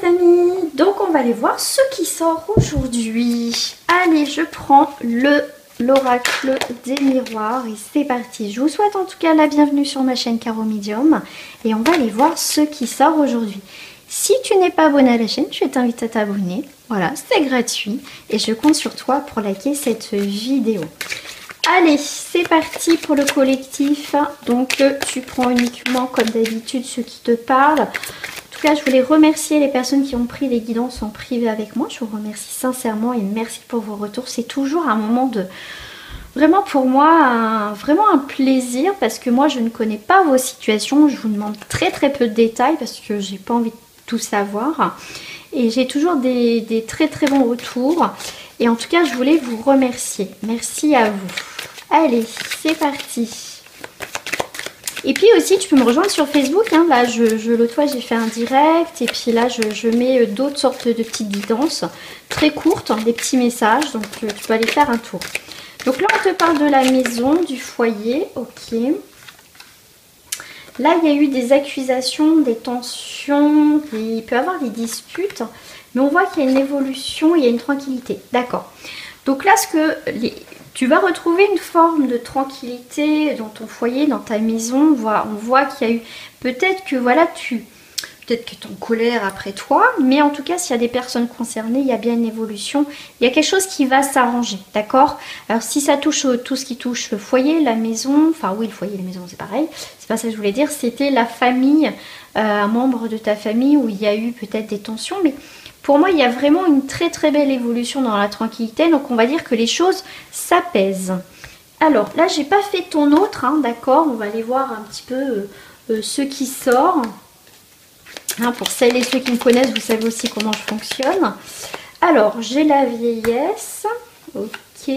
amis, donc on va aller voir ce qui sort aujourd'hui. Allez, je prends l'oracle des miroirs et c'est parti. Je vous souhaite en tout cas la bienvenue sur ma chaîne Caro Medium et on va aller voir ce qui sort aujourd'hui. Si tu n'es pas abonné à la chaîne, je t'invite à t'abonner. Voilà, c'est gratuit et je compte sur toi pour liker cette vidéo. Allez, c'est parti pour le collectif. Donc tu prends uniquement comme d'habitude ceux qui te parlent. En tout cas, je voulais remercier les personnes qui ont pris les guidances en privé avec moi. Je vous remercie sincèrement et merci pour vos retours. C'est toujours un moment de... Vraiment pour moi, vraiment un plaisir parce que moi, je ne connais pas vos situations. Je vous demande très peu de détails parce que j'ai pas envie de tout savoir. Et j'ai toujours des très bons retours. Et en tout cas, je voulais vous remercier. Merci à vous. Allez, c'est parti. Et puis aussi, tu peux me rejoindre sur Facebook. Hein. Là, l'autre fois, j'ai fait un direct. Et puis là, je mets d'autres sortes de petites guidances très courtes, hein, des petits messages. Donc, tu peux aller faire un tour. Donc là, on te parle de la maison, du foyer. Ok. Là, il y a eu des accusations, des tensions. Il peut y avoir des disputes. Mais on voit qu'il y a une évolution, il y a une tranquillité. D'accord. Donc là, tu vas retrouver une forme de tranquillité dans ton foyer, dans ta maison. On voit qu'il y a eu... Peut-être que voilà, peut-être que tu es en colère après toi. Mais en tout cas, s'il y a des personnes concernées, il y a bien une évolution. Il y a quelque chose qui va s'arranger. D'accord. Alors si ça touche tout ce qui touche le foyer, la maison... Enfin oui, le foyer et la maison, c'est pareil. C'est pas ça que je voulais dire. C'était la famille, un membre de ta famille où il y a eu peut-être des tensions. Mais... pour moi, il y a vraiment une très belle évolution dans la tranquillité. Donc, on va dire que les choses s'apaisent. Alors, là, j'ai pas fait ton autre, hein, d'accord. On va aller voir un petit peu ce qui sort. Hein, pour celles et ceux qui me connaissent, vous savez aussi comment je fonctionne. Alors, j'ai la vieillesse. Ok.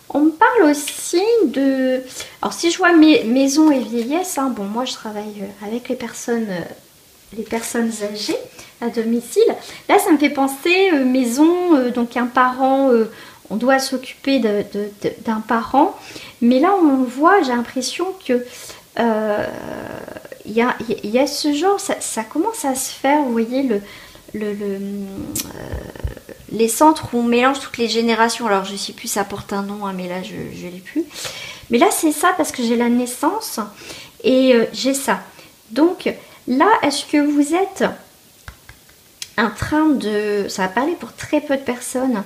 On me parle aussi de... Alors, si je vois maison et vieillesse, hein, bon, moi, je travaille avec les personnes âgées à domicile. Là, ça me fait penser maison, donc un parent, on doit s'occuper d'un parent. Mais là, on voit, j'ai l'impression que il y a ce genre, ça commence à se faire, vous voyez, les centres où on mélange toutes les générations. Alors, je ne sais plus, ça porte un nom, hein, mais là, je ne l'ai plus. Mais là, c'est ça, parce que j'ai la naissance et j'ai ça. Donc, là, est-ce que vous êtes en train de... Ça va parler pour très peu de personnes.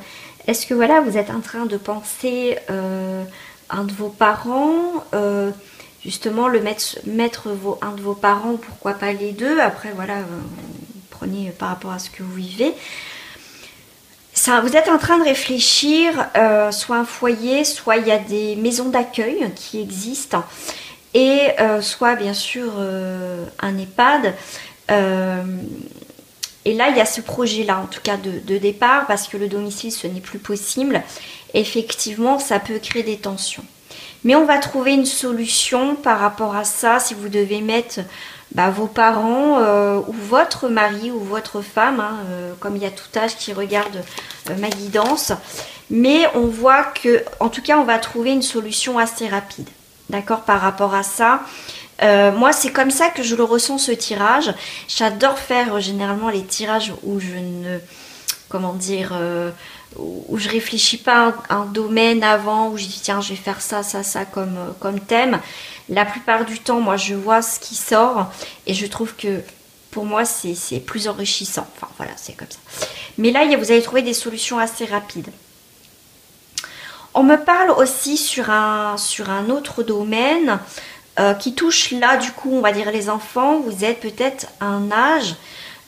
Est-ce que voilà, vous êtes en train de penser un de vos parents, justement, mettre un de vos parents, pourquoi pas les deux. Après, voilà, prenez par rapport à ce que vous vivez. Ça, vous êtes en train de réfléchir, soit un foyer, soit il y a des maisons d'accueil qui existent. Et soit bien sûr un EHPAD. Et là, il y a ce projet-là, en tout cas de départ, parce que le domicile, ce n'est plus possible. Effectivement, ça peut créer des tensions. Mais on va trouver une solution par rapport à ça, si vous devez mettre vos parents ou votre mari ou votre femme, hein, comme il y a tout âge qui regarde ma guidance. Mais on voit que, en tout cas, on va trouver une solution assez rapide. D'accord, par rapport à ça. Moi, c'est comme ça que je le ressens, ce tirage. J'adore faire généralement les tirages où je ne... Comment dire... où je réfléchis pas un domaine avant, où je dis tiens, je vais faire ça comme thème. La plupart du temps, moi, je vois ce qui sort et je trouve que pour moi, c'est plus enrichissant. Enfin, voilà, c'est comme ça. Mais là, vous allez trouver des solutions assez rapides. On me parle aussi sur un autre domaine qui touche là, du coup, on va dire les enfants. Vous êtes peut-être à un âge.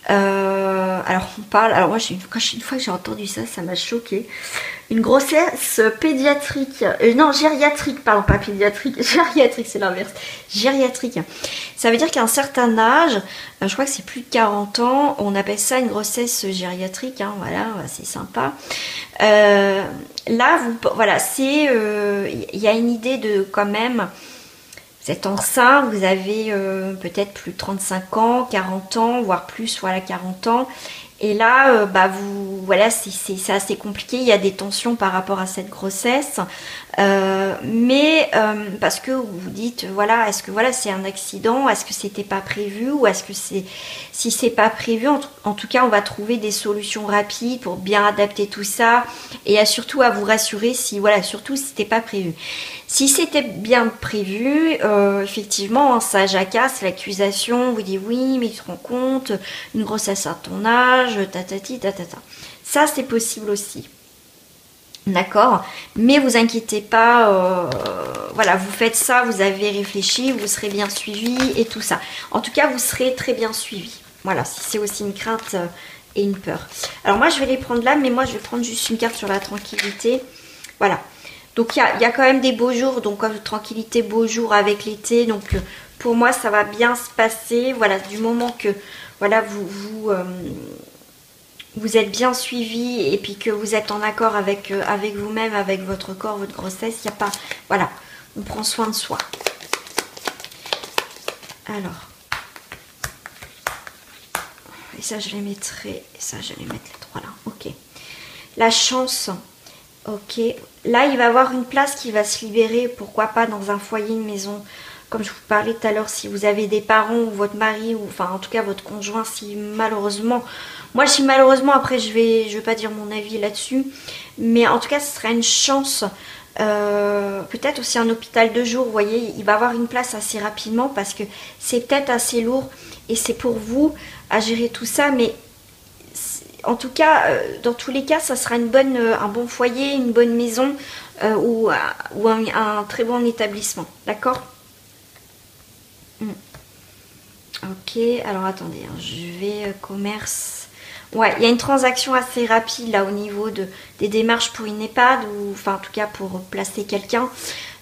Alors, on parle. Alors, moi, une fois que j'ai entendu ça, ça m'a choquée. Une grossesse pédiatrique. Non, gériatrique, pardon, pas pédiatrique. Gériatrique, c'est l'inverse. Gériatrique. Ça veut dire qu'à un certain âge, je crois que c'est plus de 40 ans, on appelle ça une grossesse gériatrique. Hein, voilà, c'est sympa. Là, voilà, c'est... Il y a une idée de quand même... Vous êtes enceinte, vous avez peut-être plus de 35 ans, 40 ans, voire plus, voilà, 40 ans. Et là, vous voilà, c'est assez compliqué, il y a des tensions par rapport à cette grossesse, mais parce que vous vous dites, voilà, est-ce que voilà, c'est un accident, est-ce que c'était pas prévu, ou est-ce que si c'est pas prévu, en tout cas, on va trouver des solutions rapides pour bien adapter tout ça, et surtout à vous rassurer si, voilà, surtout si c'était pas prévu. Si c'était bien prévu, effectivement, ça jacasse l'accusation, vous dit oui, mais tu te rends compte, une grossesse à ton âge, tatati, tatata. Ça, c'est possible aussi. D'accord? Mais vous inquiétez pas, voilà, vous faites ça, vous avez réfléchi, vous serez bien suivi et tout ça. En tout cas, vous serez très bien suivi. Voilà, si c'est aussi une crainte et une peur. Alors moi, je vais les prendre là, mais moi, je vais prendre juste une carte sur la tranquillité. Voilà. Donc, il y a quand même des beaux jours, donc tranquillité, beaux jours avec l'été. Donc, pour moi, ça va bien se passer. Voilà, du moment que, voilà, vous êtes bien suivi et puis que vous êtes en accord avec vous-même, avec votre corps, votre grossesse, il n'y a pas... Voilà, on prend soin de soi. Alors. Et ça, je les mettrai... Et ça, je vais mettre les trois là. Ok. La chance... Ok, là il va y avoir une place qui va se libérer, pourquoi pas dans un foyer, une maison, comme je vous parlais tout à l'heure, si vous avez des parents ou votre mari, ou enfin en tout cas votre conjoint, si malheureusement, moi je dis malheureusement, après je vais pas dire mon avis là-dessus, mais en tout cas ce serait une chance, peut-être aussi un hôpital de jour, vous voyez, il va avoir une place assez rapidement parce que c'est peut-être assez lourd et c'est pour vous à gérer tout ça, mais... En tout cas, dans tous les cas, ça sera un bon foyer, une bonne maison ou un très bon établissement. D'accord? Ok, alors attendez, hein, je vais commerce. Ouais, il y a une transaction assez rapide là au niveau des démarches pour une EHPAD, ou enfin en tout cas pour placer quelqu'un.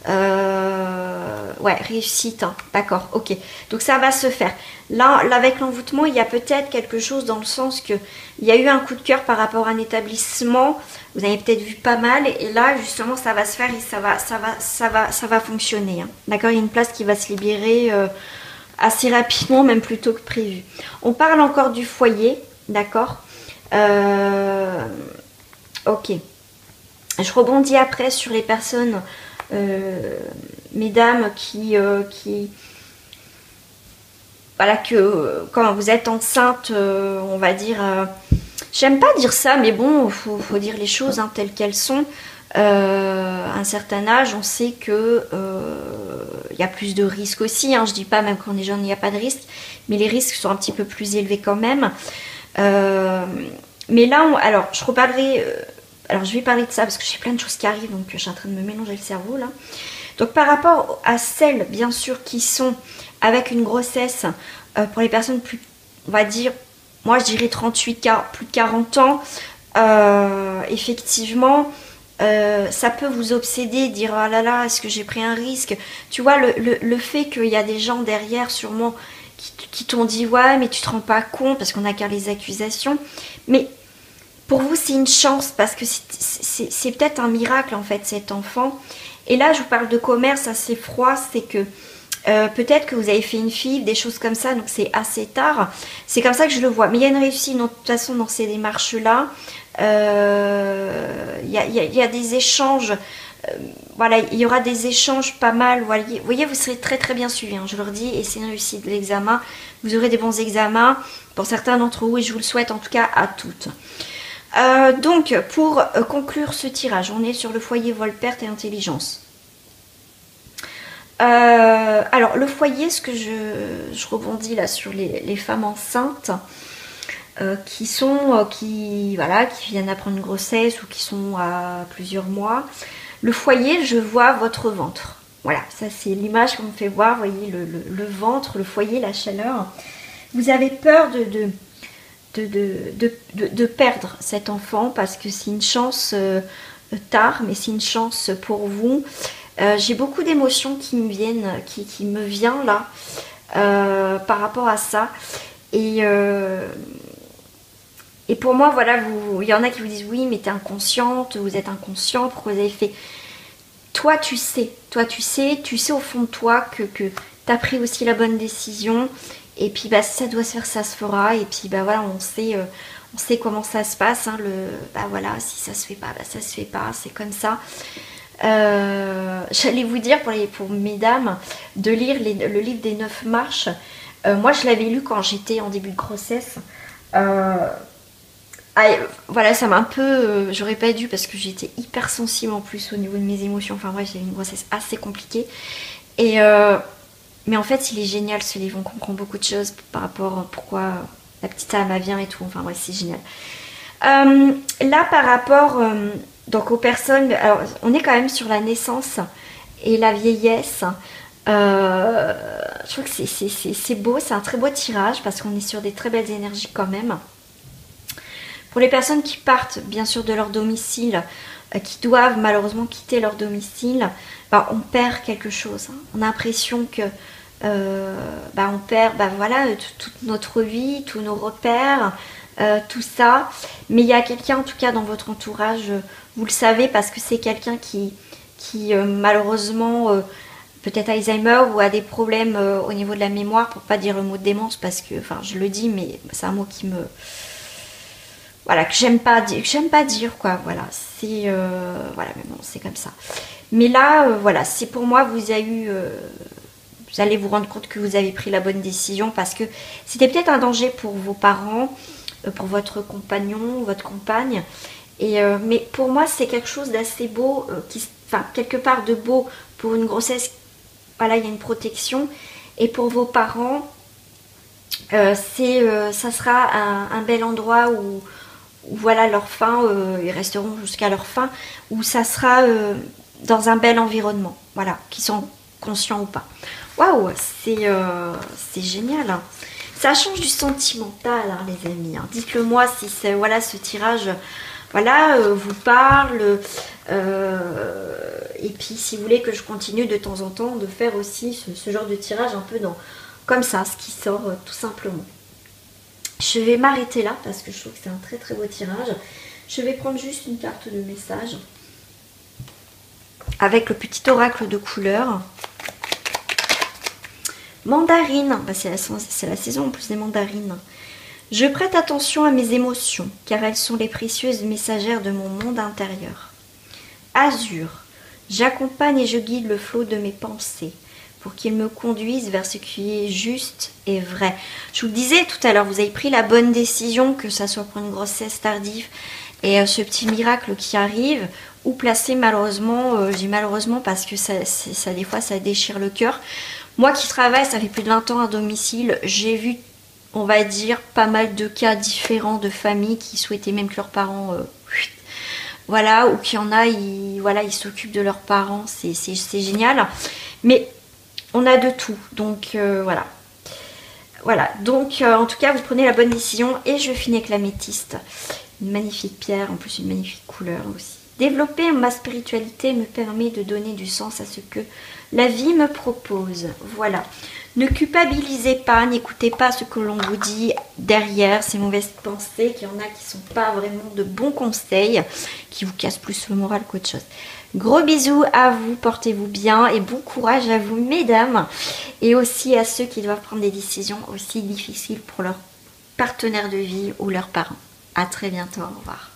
Ouais, réussite, hein. D'accord, ok. Donc ça va se faire. Là avec l'envoûtement, il y a peut-être quelque chose dans le sens que il y a eu un coup de cœur par rapport à un établissement. Vous avez peut-être vu pas mal, et là justement ça va se faire et ça va fonctionner. Hein. D'accord, il y a une place qui va se libérer assez rapidement, même plus tôt que prévu. On parle encore du foyer, d'accord. Ok. Je rebondis après sur les personnes. Mesdames voilà, que quand vous êtes enceinte, on va dire, j'aime pas dire ça, mais bon, faut dire les choses hein, telles qu'elles sont. À un certain âge, on sait que y a plus de risques aussi, hein. Je dis pas même quand on est jeune il n'y a pas de risque, mais les risques sont un petit peu plus élevés quand même. Mais là, alors je reparlerai. Alors je vais parler de ça parce que j'ai plein de choses qui arrivent, donc je suis en train de me mélanger le cerveau là. Donc par rapport à celles, bien sûr, qui sont avec une grossesse, pour les personnes plus, on va dire, moi je dirais 38, plus de 40 ans, effectivement, ça peut vous obséder, dire oh là là, est-ce que j'ai pris un risque? Tu vois, le fait qu'il y a des gens derrière sûrement qui t'ont dit ouais mais tu te rends pas compte parce qu'on a qu'à les accusations, mais pour vous, c'est une chance parce que c'est peut-être un miracle en fait cet enfant. Et là, je vous parle de commerce assez froid, c'est que peut-être que vous avez fait une fibre, des choses comme ça, donc c'est assez tard. C'est comme ça que je le vois. Mais il y a une réussite de toute façon dans ces démarches-là. Il y a des échanges. Voilà, il y aura des échanges pas mal. Vous voyez, vous serez très très bien suivis, hein, je leur dis, et c'est une réussite de l'examen. Vous aurez des bons examens pour certains d'entre vous, et je vous le souhaite en tout cas à toutes. Donc, pour conclure ce tirage, on est sur le foyer vol, perte et intelligence. Alors, le foyer, ce que je rebondis là sur les femmes enceintes qui viennent d'apprendre une grossesse ou qui sont à plusieurs mois. Le foyer, je vois votre ventre. Voilà, ça c'est l'image qu'on me fait voir. Vous voyez le ventre, le foyer, la chaleur. Vous avez peur de perdre cet enfant parce que c'est une chance tard, mais c'est une chance pour vous. J'ai beaucoup d'émotions qui me viennent, qui me viennent là par rapport à ça. Et pour moi, voilà, il y en a qui vous disent oui, mais t'es inconsciente, vous êtes inconscient, pourquoi vous avez fait. Toi, tu sais au fond de toi que t'as pris aussi la bonne décision. Et puis bah, si ça doit se faire, ça se fera. Et puis bah voilà, On sait comment ça se passe, hein, bah voilà, si ça se fait pas, bah ça se fait pas, c'est comme ça. J'allais vous dire pour mesdames de lire le livre des 9 marches. Moi je l'avais lu quand j'étais en début de grossesse. Voilà, ça m'a un peu... j'aurais pas dû parce que j'étais hyper sensible en plus au niveau de mes émotions. Enfin bref, j'ai eu une grossesse assez compliquée. Mais en fait, il est génial ce livre. On comprend beaucoup de choses par rapport à pourquoi la petite âme vient et tout. Enfin bref, c'est génial. Là, par rapport donc aux personnes... Alors, on est quand même sur la naissance et la vieillesse. Je trouve que c'est beau. C'est un très beau tirage parce qu'on est sur des très belles énergies quand même. Pour les personnes qui partent bien sûr de leur domicile, qui doivent malheureusement quitter leur domicile, bah, on perd quelque chose. Hein. On a l'impression que on perd voilà, toute notre vie, tous nos repères, tout ça. Mais il y a quelqu'un en tout cas dans votre entourage, vous le savez parce que c'est quelqu'un qui malheureusement peut-être Alzheimer ou a des problèmes au niveau de la mémoire, pour pas dire le mot démence parce que, enfin je le dis mais c'est un mot qui me... Voilà, que j'aime pas dire quoi, voilà, c'est voilà, mais bon, c'est comme ça. Mais là, voilà, c'est pour moi, vous allez vous rendre compte que vous avez pris la bonne décision parce que c'était peut-être un danger pour vos parents, pour votre compagnon, votre compagne. Mais pour moi, c'est quelque chose d'assez beau, enfin, quelque part de beau pour une grossesse. Voilà, il y a une protection. Et pour vos parents, ça sera un bel endroit où voilà leur fin, ils resteront jusqu'à leur fin, où ça sera dans un bel environnement, voilà, qu'ils sont conscients ou pas. Waouh, c'est génial. Hein. Ça change du sentimental, hein, les amis. Hein. Dites-le moi si voilà, ce tirage voilà, vous parle. Et puis si vous voulez que je continue de temps en temps de faire aussi ce genre de tirage un peu comme ça, ce qui sort tout simplement. Je vais m'arrêter là parce que je trouve que c'est un très très beau tirage. Je vais prendre juste une carte de message avec le petit oracle de couleur. Mandarine, bah c'est la saison en plus des mandarines. Je prête attention à mes émotions car elles sont les précieuses messagères de mon monde intérieur. Azur, j'accompagne et je guide le flot de mes pensées pour qu'il me conduise vers ce qui est juste et vrai. Je vous le disais tout à l'heure, vous avez pris la bonne décision, que ça soit pour une grossesse tardive et ce petit miracle qui arrive, ou placé malheureusement, j'ai malheureusement parce que ça des fois ça déchire le cœur. Moi qui travaille, ça fait plus de 20 ans à domicile, j'ai vu, on va dire, pas mal de cas différents de familles qui souhaitaient même que leurs parents... voilà, ou qu'il y en a, ils s'occupent de leurs parents, c'est génial. Mais on a de tout, donc voilà. Voilà, donc en tout cas, vous prenez la bonne décision et je finis avec l'améthyste. Une magnifique pierre, en plus une magnifique couleur aussi. Développer ma spiritualité me permet de donner du sens à ce que la vie me propose. Voilà. Ne culpabilisez pas, n'écoutez pas ce que l'on vous dit derrière, ces mauvaises pensées, qu'il y en a qui ne sont pas vraiment de bons conseils, qui vous cassent plus le moral qu'autre chose. Gros bisous à vous, portez-vous bien et bon courage à vous mesdames, et aussi à ceux qui doivent prendre des décisions aussi difficiles pour leur partenaire de vie ou leurs parents. À très bientôt, au revoir.